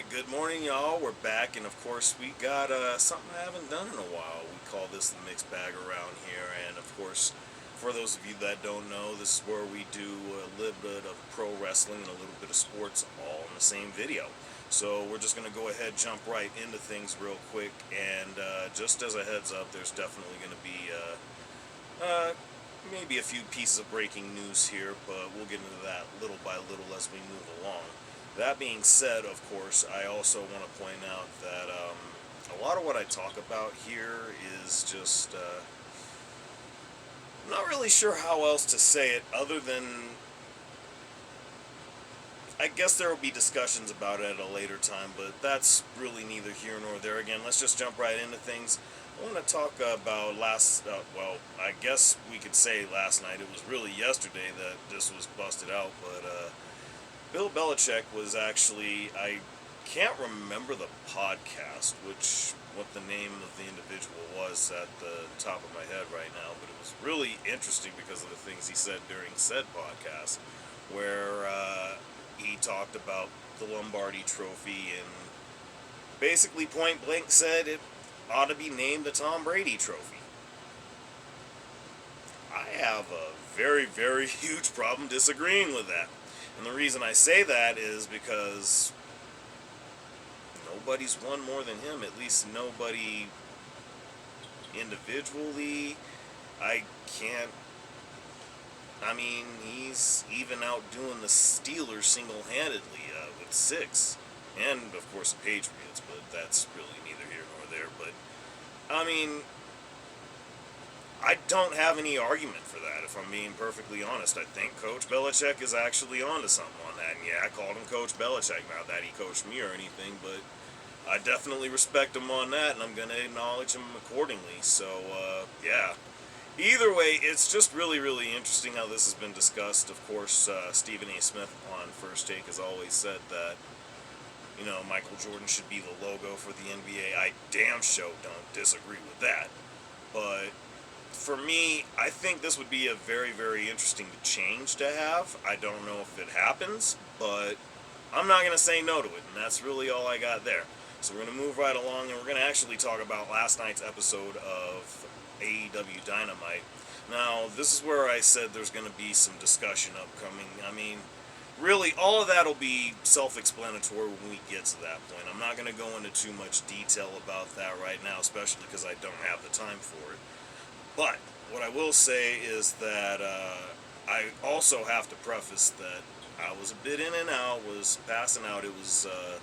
Alright, good morning, y'all. We're back, and of course, we got something I haven't done in a while. We call this the mixed bag around here, and of course, for those of you that don't know, this is where we do a little bit of pro wrestling and a little bit of sports all in the same video. So, we're just going to go ahead, jump right into things real quick, and just as a heads up, there's definitely going to be maybe a few pieces of breaking news here, but we'll get into that little by little as we move along. That being said, of course, I also want to point out that a lot of what I talk about here is just, I'm not really sure how else to say it other than, I guess there will be discussions about it at a later time, but that's really neither here nor there. Again, let's just jump right into things. I want to talk about well, I guess we could say last night. It was really yesterday that this was busted out, but Bill Belichick was actually, I can't remember the podcast, what the name of the individual was at the top of my head right now, but it was really interesting because of the things he said during said podcast, where he talked about the Lombardi Trophy and basically point blank said it ought to be named the Tom Brady Trophy. I have a very, very huge problem disagreeing with that. And the reason I say that is because nobody's won more than him, at least nobody individually. He's even outdoing the Steelers single-handedly with 6. And, of course, the Patriots, but that's really neither here nor there. But, I don't have any argument for that, if I'm being perfectly honest. I think Coach Belichick is actually onto something on that. And yeah, I called him Coach Belichick, not that he coached me or anything, but I definitely respect him on that, and I'm going to acknowledge him accordingly. So, yeah. Either way, it's just really, really interesting how this has been discussed. Of course, Stephen A. Smith on First Take has always said that, Michael Jordan should be the logo for the NBA. I damn sure don't disagree with that. But for me, I think this would be a very, very interesting change to have. I don't know if it happens, but I'm not going to say no to it, and that's really all I got there. So we're going to move right along, and we're going to actually talk about last night's episode of AEW Dynamite. Now, this is where I said there's going to be some discussion upcoming. Really, all of that will be self-explanatory when we get to that point. I'm not going to go into too much detail about that right now, especially because I don't have the time for it. But what I will say is that I also have to preface that I was a bit in and out, was passing out. It was a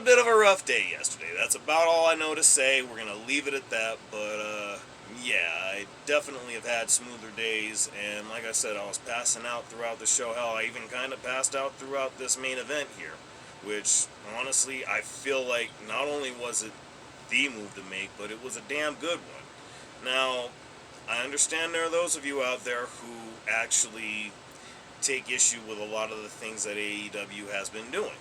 bit of a rough day yesterday. That's about all I know to say. We're going to leave it at that. But, yeah, I definitely have had smoother days. And like I said, I was passing out throughout the show. Hell, I even kind of passed out throughout this main event here. Which, honestly, I feel like not only was it the move to make, but it was a damn good one. Now, I understand there are those of you out there who actually take issue with a lot of the things that AEW has been doing.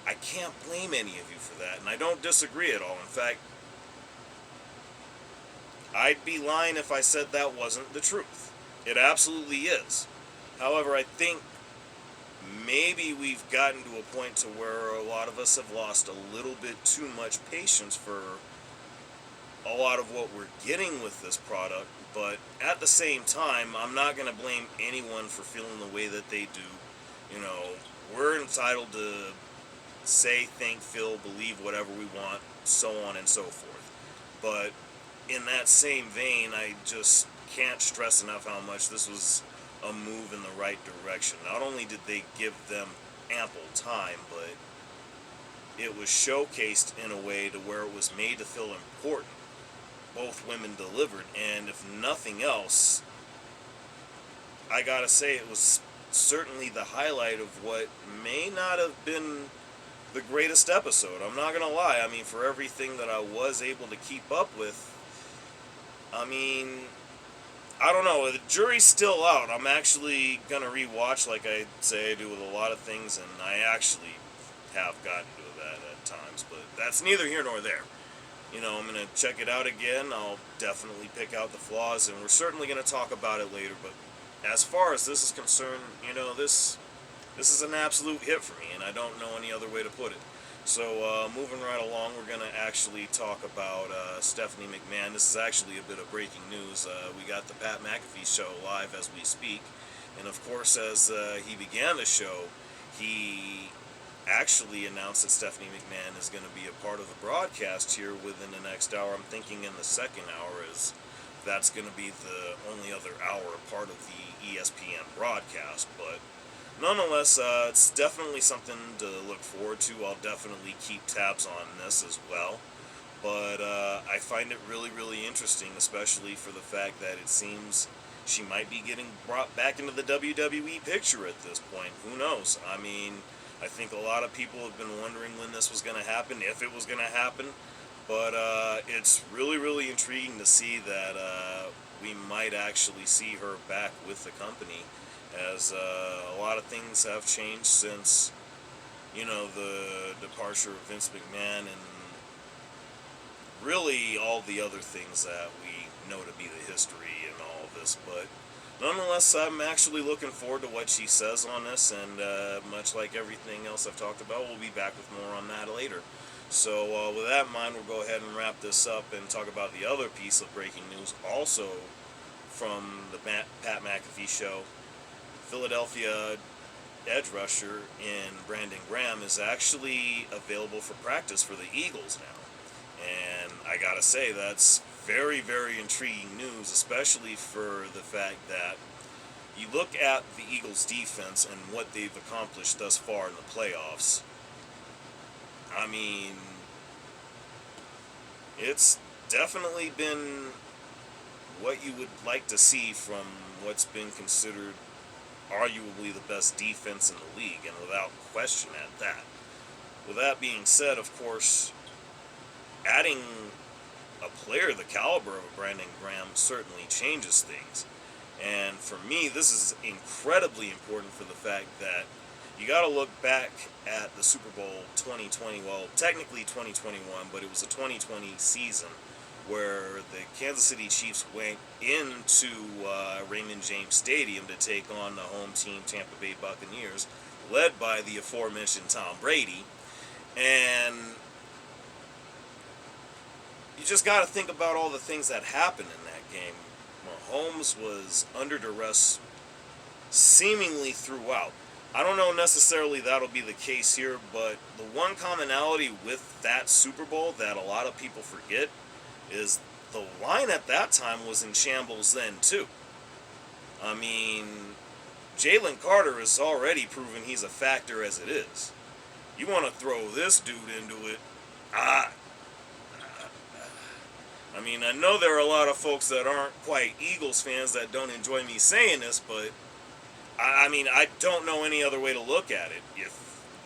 I can't blame any of you for that, and I don't disagree at all. In fact, I'd be lying if I said that wasn't the truth. It absolutely is. However, I think maybe we've gotten to a point to where a lot of us have lost a little bit too much patience for a lot of what we're getting with this product, but at the same time, I'm not going to blame anyone for feeling the way that they do. We're entitled to say, think, feel, believe whatever we want, so on and so forth. But in that same vein, I just can't stress enough how much this was a move in the right direction. Not only did they give them ample time, but it was showcased in a way to where it was made to feel important. Both women delivered, and if nothing else, I gotta say it was certainly the highlight of what may not have been the greatest episode. I'm not gonna lie. For everything that I was able to keep up with, I don't know. The jury's still out. I'm actually gonna rewatch, like I say I do with a lot of things, and I actually have gotten to that at times, but that's neither here nor there. I'm going to check it out again. I'll definitely pick out the flaws, and we're certainly going to talk about it later. But as far as this is concerned, this This is an absolute hit for me, and I don't know any other way to put it. So, moving right along, we're going to actually talk about Stephanie McMahon. This is actually a bit of breaking news. We got the Pat McAfee show live as we speak. And of course, as he began the show, he actually announced that Stephanie McMahon is going to be a part of the broadcast here within the next hour. I'm thinking in the second hour is that's going to be the only other hour part of the ESPN broadcast. But nonetheless, it's definitely something to look forward to. I'll definitely keep tabs on this as well. But I find it really, really interesting, especially for the fact that it seems she might be getting brought back into the WWE picture at this point. Who knows? I mean, I think a lot of people have been wondering when this was going to happen, if it was going to happen. But it's really, really intriguing to see that we might actually see her back with the company, as a lot of things have changed since, the departure of Vince McMahon and really all the other things that we know to be the history and all of this. But nonetheless, I'm actually looking forward to what she says on this, and much like everything else I've talked about, we'll be back with more on that later. So with that in mind, we'll go ahead and wrap this up and talk about the other piece of breaking news, also from the Pat McAfee show. Philadelphia edge rusher in Brandon Graham is actually available for practice for the Eagles now. And I gotta say, that's very, very intriguing news, especially for the fact that you look at the Eagles' defense and what they've accomplished thus far in the playoffs. I mean, it's definitely been what you would like to see from what's been considered arguably the best defense in the league, and without question at that. With that being said, of course, adding a player the caliber of Brandon Graham certainly changes things. And for me, this is incredibly important for the fact that you got to look back at the Super Bowl 2020, well, technically 2021, but it was a 2020 season where the Kansas City Chiefs went into Raymond James Stadium to take on the home team Tampa Bay Buccaneers, led by the aforementioned Tom Brady. And you just got to think about all the things that happened in that game. Mahomes was under duress seemingly throughout. I don't know necessarily that'll be the case here, but the one commonality with that Super Bowl that a lot of people forget is the line at that time was in shambles then too. I mean, Jalen Carter has already proven he's a factor as it is. You want to throw this dude into it, I mean, I know there are a lot of folks that aren't quite Eagles fans that don't enjoy me saying this, but I mean, I don't know any other way to look at it. If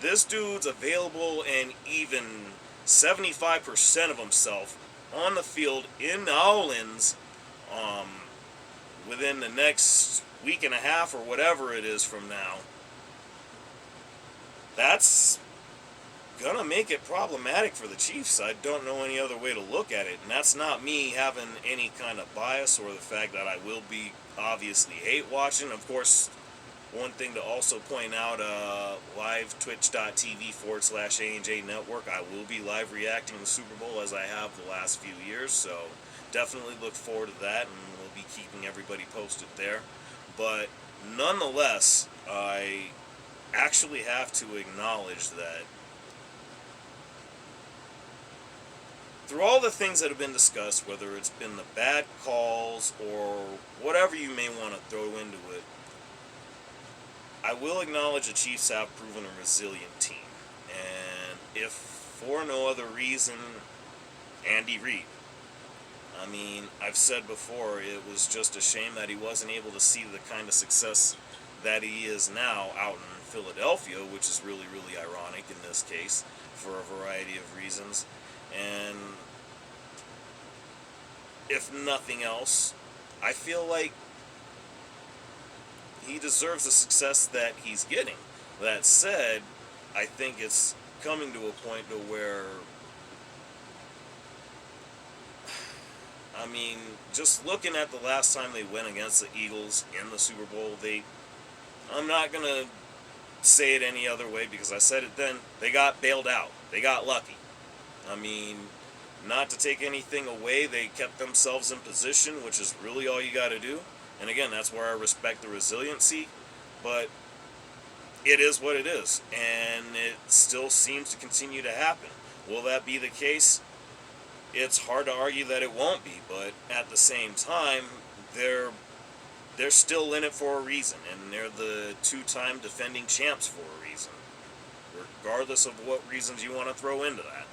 this dude's available and even 75% of himself on the field in New Orleans within the next week and a half or whatever it is from now, that's gonna make it problematic for the Chiefs. I don't know any other way to look at it, and that's not me having any kind of bias or the fact that I will be obviously hate watching. Of course, one thing to also point out, live twitch.tv/A&J Network, I will be live reacting to the Super Bowl as I have the last few years, so definitely look forward to that, and we'll be keeping everybody posted there. But nonetheless, I actually have to acknowledge that through all the things that have been discussed, whether it's been the bad calls or whatever you may want to throw into it, I will acknowledge the Chiefs have proven a resilient team. And if for no other reason, Andy Reid. I mean, I've said before, it was just a shame that he wasn't able to see the kind of success that he is now out in Philadelphia, which is really, really ironic in this case for a variety of reasons. And if nothing else, I feel like he deserves the success that he's getting. That said, I think it's coming to a point to where, I mean, just looking at the last time they went against the Eagles in the Super Bowl, I'm not going to say it any other way because I said it then. They got bailed out. They got lucky. I mean, not to take anything away, they kept themselves in position, which is really all you got to do. And again, that's where I respect the resiliency, but it is what it is, and it still seems to continue to happen. Will that be the case? It's hard to argue that it won't be, but at the same time, they're still in it for a reason, and they're the two-time defending champs for a reason, regardless of what reasons you want to throw into that.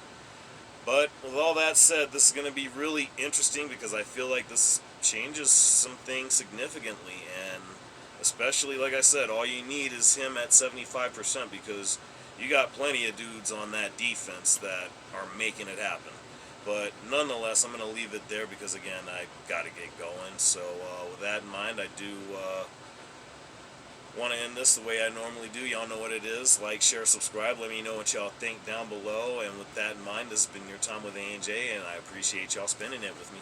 But with all that said, this is going to be really interesting because I feel like this changes some things significantly, and especially, like I said, all you need is him at 75% because you got plenty of dudes on that defense that are making it happen. But nonetheless, I'm going to leave it there because, again, I got to get going. So with that in mind, I do want to end this the way I normally do. Y'all know what it is. Like, share, subscribe. Let me know what y'all think down below. And with that in mind, this has been your time with A&J, and I appreciate y'all spending it with me.